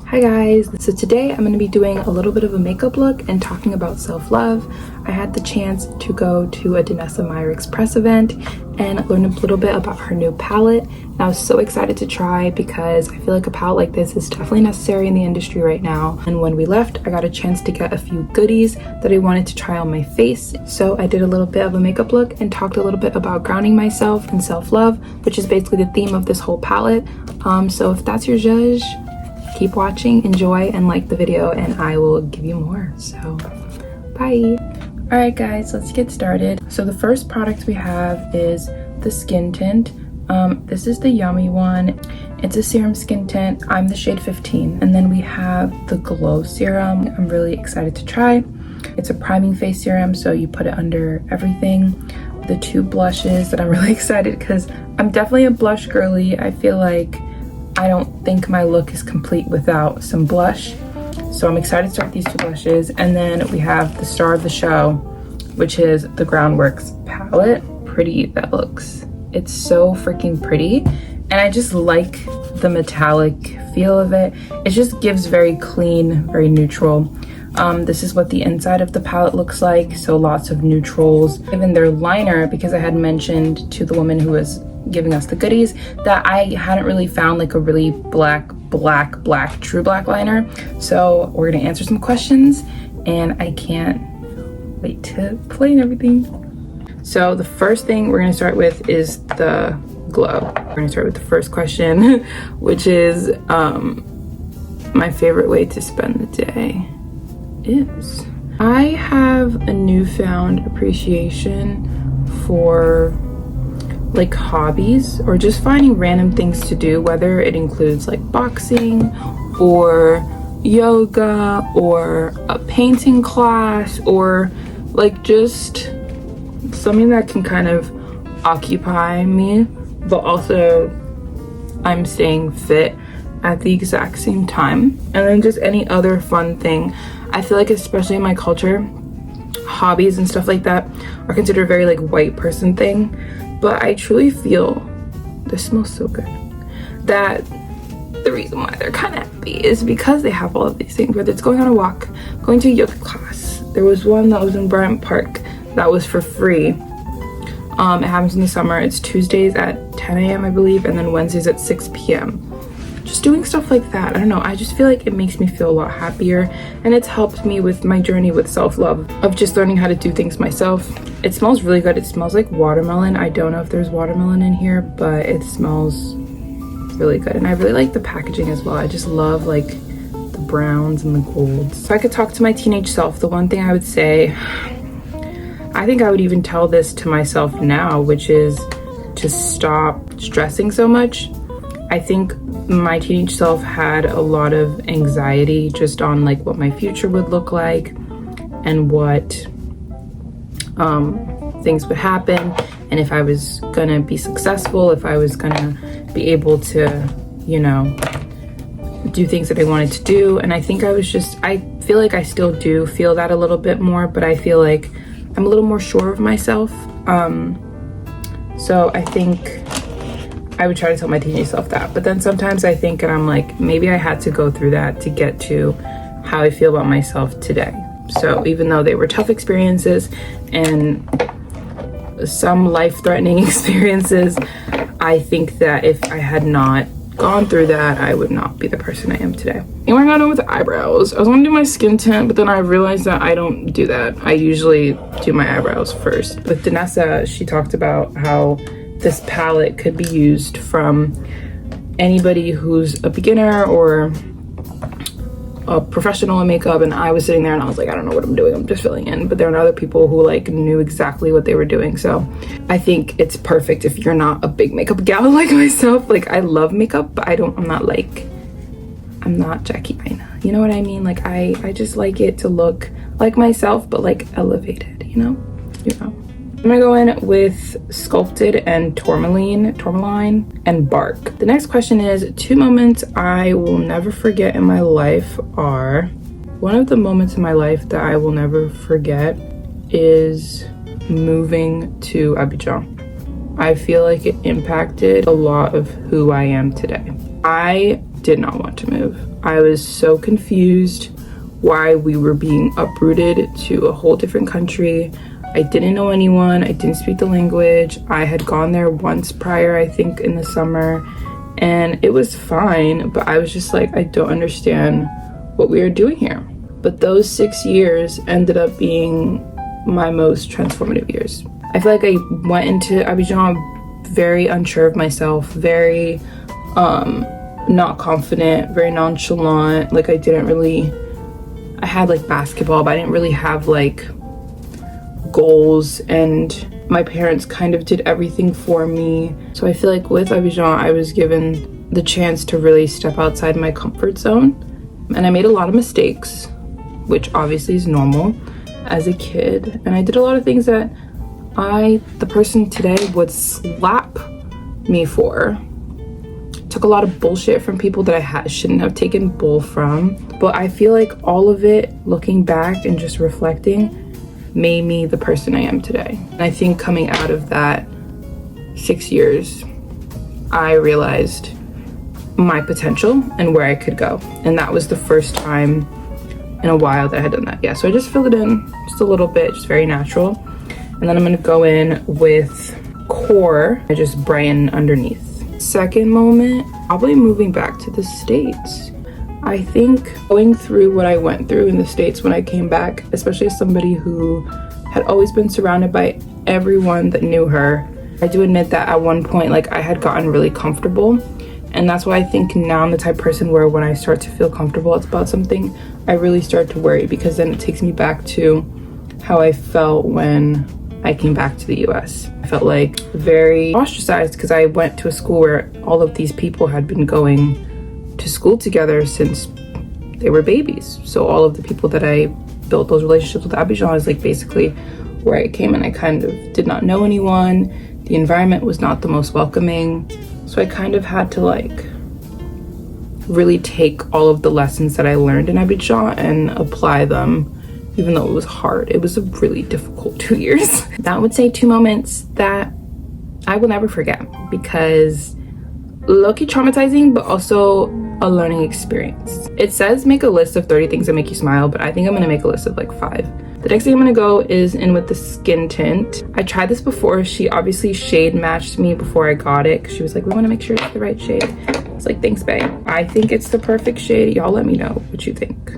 Hi guys, so today I'm going to be doing a little bit of a makeup look and talking about self-love. I had the chance to go to a danessa myricks press event and learn a little bit about her new palette. And I was so excited to try because I feel like a palette like this is definitely necessary in the industry right now. And when we left, I got a chance to get a few goodies that I wanted to try on my face. So I did a little bit of a makeup look and talked a little bit about grounding myself and self-love, which is basically the theme of this whole palette. So if that's your zhuzh, keep watching, enjoy, and like the video, and I will give you more. So bye. All right guys, let's get started. So the first product we have is the skin tint. This is the Yummy one. It's a serum skin tint. I'm the shade 15. And then we have the Glow serum. I'm really excited to try. It's a priming face serum, so you put it under everything. The two blushes that I'm really excited because I'm definitely a blush girly. I feel like I don't think my look is complete without some blush. So I'm excited to start these two blushes. And then we have the star of the show, which is the Groundworks Palette. Pretty that looks. It's so freaking pretty. And I just like the metallic feel of it. It just gives very clean, very neutral. This is what the inside of the palette looks like. So lots of neutrals. Even their liner, because I had mentioned to the woman who was giving us the goodies that I hadn't really found like a really black true black liner. So we're gonna answer some questions and I can't wait to play and everything. So the first thing we're gonna start with is the glow. We're gonna start with the first question, which is my favorite way to spend the day is. I have a newfound appreciation for like hobbies or just finding random things to do, whether it includes like boxing or yoga or a painting class or like just something that can kind of occupy me, but also I'm staying fit at the exact same time. And then just any other fun thing. I feel like especially in my culture, hobbies and stuff like that are considered a very like white person thing. But I truly feel, this smells so good, that the reason why they're kind of happy is because they have all of these things, whether it's going on a walk, going to a yoga class. There was one that was in Bryant Park that was for free. It happens in the summer. It's Tuesdays at 10 a.m. I believe, and then Wednesdays at 6 p.m. Just doing stuff like that, I don't know, I just feel like it makes me feel a lot happier, and it's helped me with my journey with self-love of just learning how to do things myself. It smells really good. It smells like watermelon. I don't know if there's watermelon in here, but it smells really good, and I really like the packaging as well. I just love like the browns and the golds. So I could talk to my teenage self. The one thing I would say, I think I would even tell this to myself now, which is to stop stressing so much. I think my teenage self had a lot of anxiety just on like what my future would look like and what things would happen, and if I was gonna be successful, if I was gonna be able to, you know, do things that I wanted to do. And I think I feel like I still do feel that a little bit more, but I feel like I'm a little more sure of myself. So I think I would try to tell my teenage self that, but then sometimes I think and I'm like, maybe I had to go through that to get to how I feel about myself today. So even though they were tough experiences and some life-threatening experiences, I think that if I had not gone through that, I would not be the person I am today. And we're going on with the eyebrows. I was gonna do my skin tint, but then I realized that I don't do that. I usually do my eyebrows first. With Danessa, she talked about how this palette could be used from anybody who's a beginner or a professional in makeup, and I was sitting there and I was like, I don't know what I'm doing, I'm just filling in. But there are other people who like knew exactly what they were doing. So I think it's perfect if you're not a big makeup gal like myself. Like I love makeup, but I'm not Jackie Aina, you know what I mean? Like I just like it to look like myself, but like elevated, you know. I'm gonna go in with Sculpted and Tourmaline and Bark. The next question is, 2 moments I will never forget in my life are, one of the moments in my life that I will never forget is moving to Abidjan. I feel like it impacted a lot of who I am today. I did not want to move. I was so confused why we were being uprooted to a whole different country. I didn't know anyone. I didn't speak the language. I had gone there once prior, I think in the summer, and it was fine, but I was just like, I don't understand what we are doing here. But those 6 years ended up being my most transformative years. I feel like I went into Abidjan very unsure of myself, very not confident, very nonchalant. Like I had like basketball, but I didn't really have like goals, and my parents kind of did everything for me. So I feel like with Abidjan, I was given the chance to really step outside my comfort zone, and I made a lot of mistakes, which obviously is normal as a kid, and I did a lot of things that the person today would slap me for. Took a lot of bullshit from people that I shouldn't have taken bull from, but I feel like all of it, looking back and just reflecting, made me the person I am today. And I think coming out of that 6 years, I realized my potential and where I could go, and that was the first time in a while that I had done that. Yeah, so I just filled it in just a little bit, just very natural, and then I'm gonna go in with core. I just brighten underneath. Second moment, probably moving back to the States. I think going through what I went through in the States when I came back, especially as somebody who had always been surrounded by everyone that knew her, I do admit that at one point, like, I had gotten really comfortable. And that's why I think now I'm the type of person where when I start to feel comfortable about something, I really start to worry, because then it takes me back to how I felt when I came back to the US. I felt like very ostracized because I went to a school where all of these people had been going to school together since they were babies. So all of the people that I built those relationships with Abidjan is like basically where I came, and I kind of did not know anyone. The environment was not the most welcoming. So I kind of had to like really take all of the lessons that I learned in Abidjan and apply them, even though it was hard. It was a really difficult 2 years. That would say 2 moments that I will never forget, because low-key traumatizing, but also a learning experience. It says make a list of 30 things that make you smile, but I think I'm gonna make a list of like 5. The next thing I'm gonna go is in with the skin tint. I tried this before. She obviously shade matched me before I got it, because she was like, we wanna make sure it's the right shade. It's like, thanks, babe. I think it's the perfect shade. Y'all let me know what you think.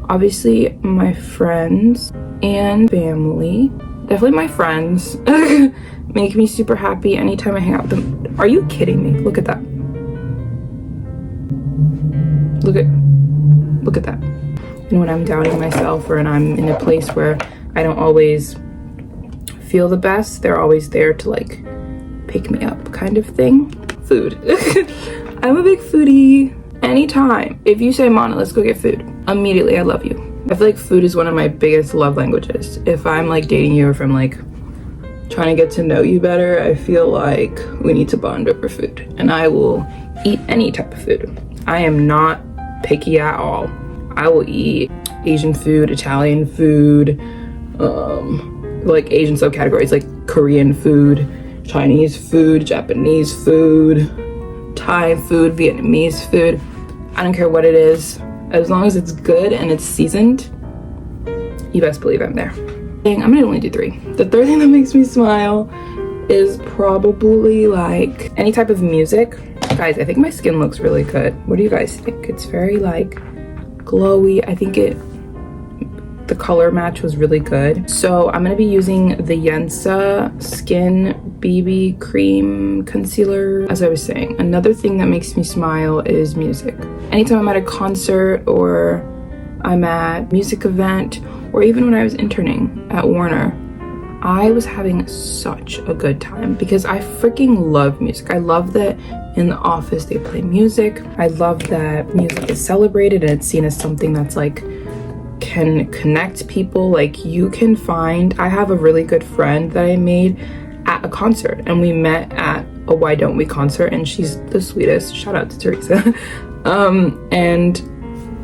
Obviously, my friends and family, definitely my friends, make me super happy anytime I hang out with them. Are you kidding me? Look at that. Look at that. And when I'm doubting myself, or when I'm in a place where I don't always feel the best, they're always there to like pick me up, kind of thing. Food. I'm a big foodie. Anytime if you say, Mana, let's go get food, immediately I love you. I feel like food is one of my biggest love languages. If I'm like dating you, or if I'm like trying to get to know you better, I feel like we need to bond over food, and I will eat any type of food. I am not picky at all. I will eat Asian food, Italian food, like Asian subcategories like Korean food, Chinese food, Japanese food, Thai food, Vietnamese food. I don't care what it is. As long as it's good and it's seasoned, you best believe I'm there. I'm gonna only do 3. The third thing that makes me smile is probably like any type of music. Guys, I think my skin looks really good. What do you guys think? It's very like glowy. I think the color match was really good. So I'm gonna be using the Yensa Skin BB Cream Concealer. As I was saying, another thing that makes me smile is music. Anytime I'm at a concert, or I'm at a music event, or even when I was interning at Warner, I was having such a good time, because I freaking love music. I love that in the office they play music. I love that music is celebrated and it's seen as something that's like can connect people. Like, you can find, I have a really good friend that I made at a concert, and we met at a Why Don't We concert, and she's the sweetest. Shout out to Teresa. And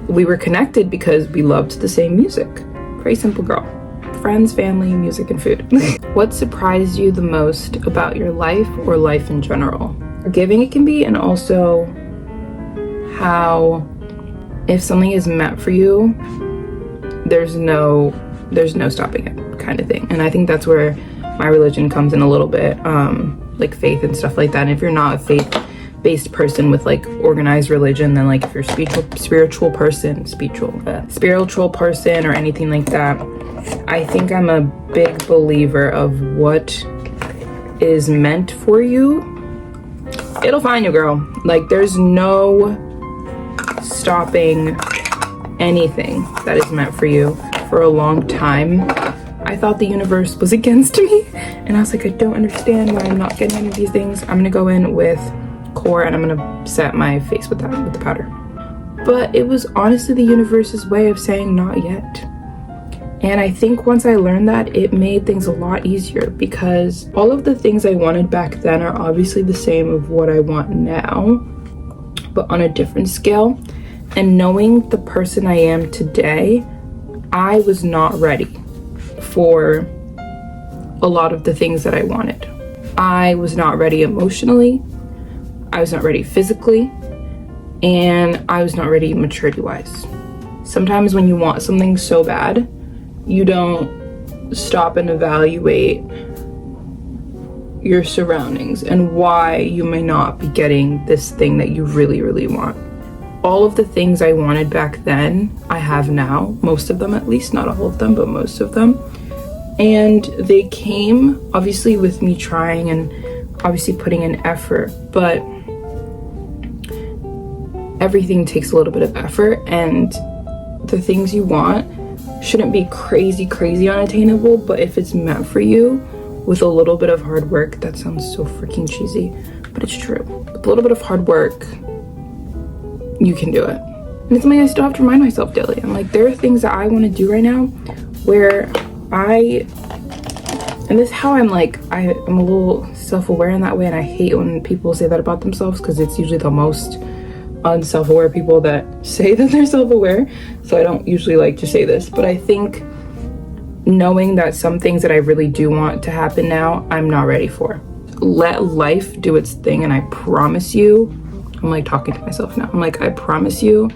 we were connected because we loved the same music. Very simple girl. Friends, family, music, and food. What surprised you the most about your life, or life in general? Forgiving it can be, and also how if something is meant for you, there's no stopping it, kind of thing. And I think that's where my religion comes in a little bit, like faith and stuff like that. And if you're not a faith-based person with like organized religion, then like if you're a spiritual person or anything like that, I think I'm a big believer of what is meant for you, it'll find you, girl. Like there's no stopping anything that is meant for you. For a long time I thought the universe was against me, and I was like, I don't understand why I'm not getting any of these things. I'm gonna go in with core and I'm gonna set my face with that, with the powder. But it was honestly the universe's way of saying not yet. And I think once I learned that, it made things a lot easier, because all of the things I wanted back then are obviously the same of what I want now, but on a different scale. And knowing the person I am today, I was not ready for a lot of the things that I wanted. I was not ready emotionally, I was not ready physically, and I was not ready maturity-wise. Sometimes when you want something so bad, you don't stop and evaluate your surroundings and why you may not be getting this thing that you really, really want. All of the things I wanted back then, I have now. Most of them, at least. Not all of them, but most of them. And they came, obviously, with me trying and obviously putting in effort. But everything takes a little bit of effort. And the things you want shouldn't be crazy, crazy unattainable. But if it's meant for you, with a little bit of hard work, that sounds so freaking cheesy, but it's true. With a little bit of hard work, you can do it. And it's something I still have to remind myself daily. I'm like, there are things that I want to do right now where and this is how I'm like, I'm a little self-aware in that way, and I hate when people say that about themselves, because it's usually the most unself-aware people that say that they're self-aware. So I don't usually like to say this, but I think knowing that some things that I really do want to happen now, I'm not ready for. Let life do its thing, and I promise you, I'm like talking to myself now, I'm like, I promise you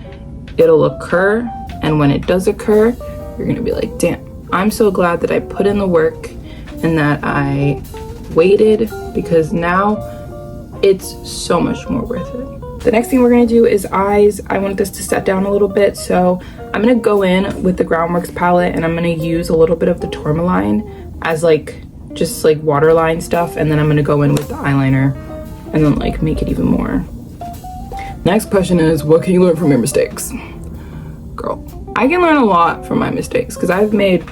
it'll occur. And when it does occur, you're gonna be like, damn, I'm so glad that I put in the work and that I waited, because now it's so much more worth it. The next thing we're gonna do is eyes. I want this to set down a little bit, so I'm gonna go in with the Groundworks palette, and I'm gonna use a little bit of the tourmaline as like just like waterline stuff, and then I'm gonna go in with the eyeliner and then like make it even more. Next question is, what can you learn from your mistakes? Girl, I can learn a lot from my mistakes, because I've made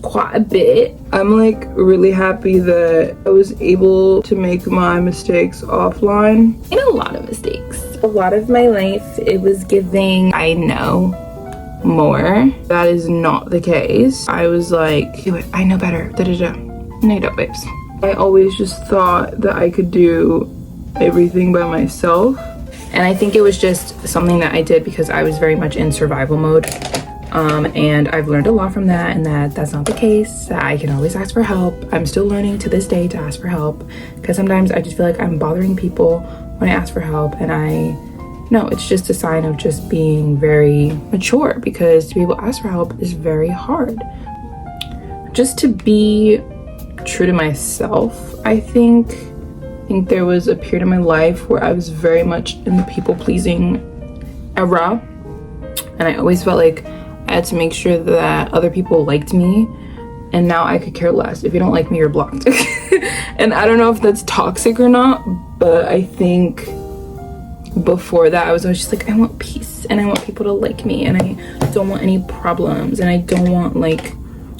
quite a bit. I'm like really happy that I was able to make my mistakes offline. I made a lot of mistakes. A lot of my life, it was giving, I know more. That is not the case. I was like, do it, I know better, da-da-da. No, you don't, babes. I always just thought that I could do everything by myself. And I think it was just something that I did because I was very much in survival mode. And I've learned a lot from that, and that's not the case. I can always ask for help. I'm still learning to this day to ask for help, because sometimes I just feel like I'm bothering people when I ask for help, and no, it's just a sign of just being very mature, because to be able to ask for help is very hard. Just to be true to myself, I think there was a period in my life where I was very much in the people-pleasing era, and I always felt like I had to make sure that other people liked me, and now I could care less. If you don't like me, you're blocked. And I don't know if that's toxic or not, but I think before that I was always just like, I want peace, and I want people to like me, and I don't want any problems, and I don't want like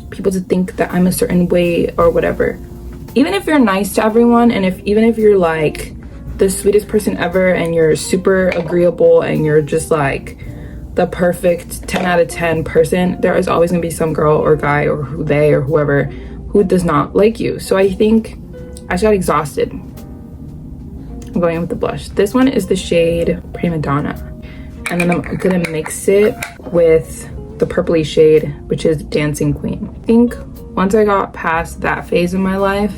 people to think that I'm a certain way or whatever. Even if you're nice to everyone, and even if you're like the sweetest person ever, and you're super agreeable, and you're just like the perfect 10 out of 10 person, there is always gonna be some girl or guy or whoever who does not like you. So I think I just got exhausted. I'm going in with the blush. This one is the shade Prima Donna, and then I'm gonna mix it with the purpley shade, which is Dancing Queen. I think once I got past that phase in my life,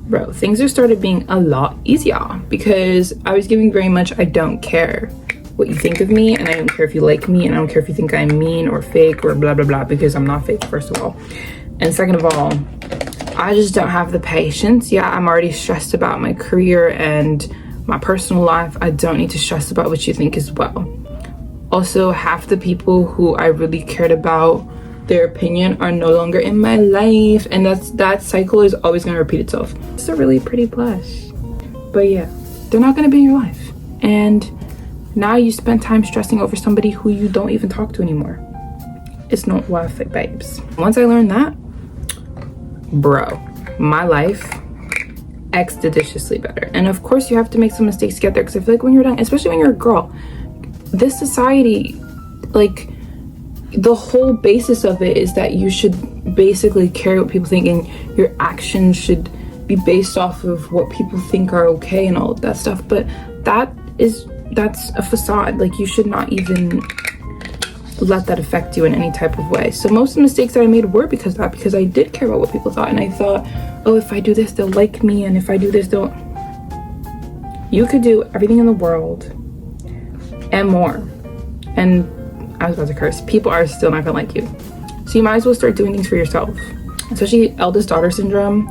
bro, things just started being a lot easier, because I was giving very much I don't care. what you think of me, and I don't care if you like me, and I don't care if you think I'm mean or fake or blah blah blah, because I'm not fake, first of all. And second of all, I just don't have the patience. Yeah, I'm already stressed about my career and my personal life. I don't need to stress about what you think as well. Also, half the people who I really cared about their opinion are no longer in my life, and that cycle is always going to repeat itself. It's a really pretty blush, but yeah, they're not going to be in your life, and now you spend time stressing over somebody who you don't even talk to anymore. It's not worth it, babes. Once I learned that, bro, my life expeditiously better. And of course you have to make some mistakes to get there, because I feel like when you're done, especially when you're a girl, this society, like, the whole basis of it is that you should basically care what people think, and your actions should be based off of what people think are okay and all of that stuff. But that's a facade. Like, you should not even let that affect you in any type of way. So most of the mistakes that I made were because I did care about what people thought, and I thought, oh, if I do this they'll like me, and if I do this they'll... You could do everything in the world and more, and I was about to curse, people are still not gonna like you. So you might as well start doing things for yourself. Especially eldest daughter syndrome,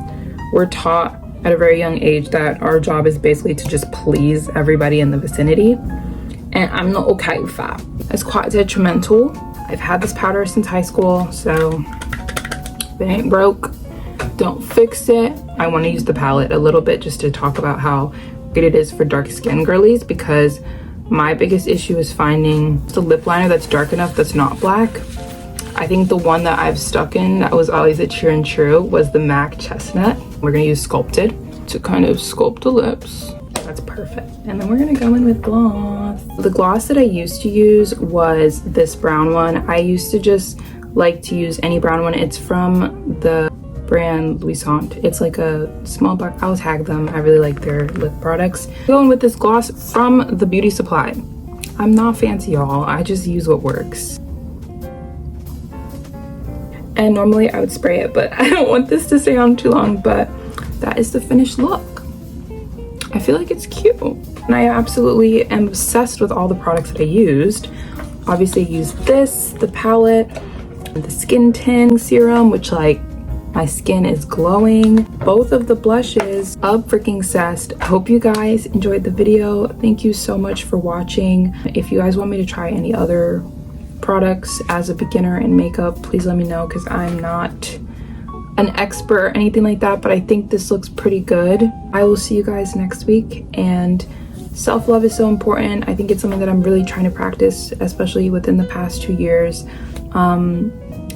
we're taught at a very young age that our job is basically to just please everybody in the vicinity, and I'm not okay with that. It's quite detrimental. I've had this powder since high school, so if it ain't broke, don't fix it. I want to use the palette a little bit just to talk about how good it is for dark skin girlies, because my biggest issue is finding the lip liner that's dark enough that's not black. I think the one that I've stuck in that was always a true and true was the MAC Chestnut. We're gonna use Sculpted to kind of sculpt the lips. That's perfect. And then we're gonna go in with gloss. The gloss that I used to use was this brown one. I used to just like to use any brown one. It's from the brand Luisant. It's like a small box. I'll tag them. I really like their lip products. Going with this gloss from the Beauty Supply. I'm not fancy, y'all. I just use what works. And normally I would spray it, but I don't want this to stay on too long. But that is the finished look. I feel like it's cute, and I absolutely am obsessed with all the products that I used. Obviously I used this, the palette, the skin tint serum, which, like, my skin is glowing. Both of the blushes, freaking obsessed. I hope you guys enjoyed the video. Thank you so much for watching. If you guys want me to try any other products as a beginner in makeup, please let me know, because I'm not an expert or anything like that, but I think this looks pretty good. I will see you guys next week, and self-love is so important. I think it's something that I'm really trying to practice, especially within the past 2 years.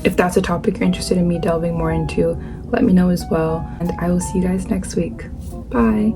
If that's a topic you're interested in me delving more into, let me know as well, and I will see you guys next week. Bye.